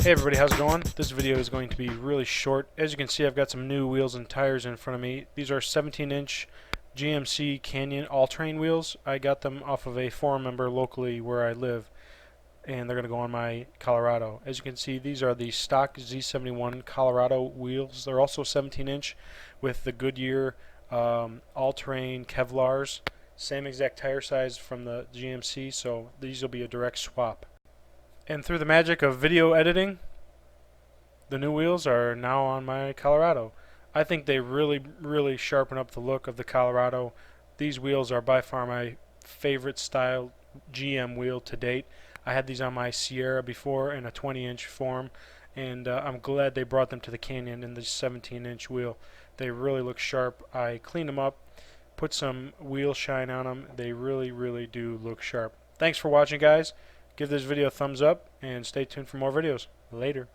Hey everybody, how's it going? This video is going to be really short. As you can see, I've got some new wheels and tires in front of me. These are 17-inch GMC Canyon All Terrain wheels. I got them off of a forum member locally where I live, and they're going to go on my Colorado. As you can see, these are the stock Z71 Colorado wheels. They're also 17-inch with the Goodyear All Terrain Kevlars. Same exact tire size from the GMC, so these will be a direct swap. And through the magic of video editing, the new wheels are now on my Colorado. I think they really sharpen up the look of the Colorado. These wheels are by far my favorite style GM wheel to date. I had these on my Sierra before in a 20-inch form, and I'm glad they brought them to the Canyon in the 17-inch wheel. They really look sharp. I cleaned them up, put some wheel shine on them. They really do look sharp. Thanks for watching, guys. Give this video a thumbs up and stay tuned for more videos. Later.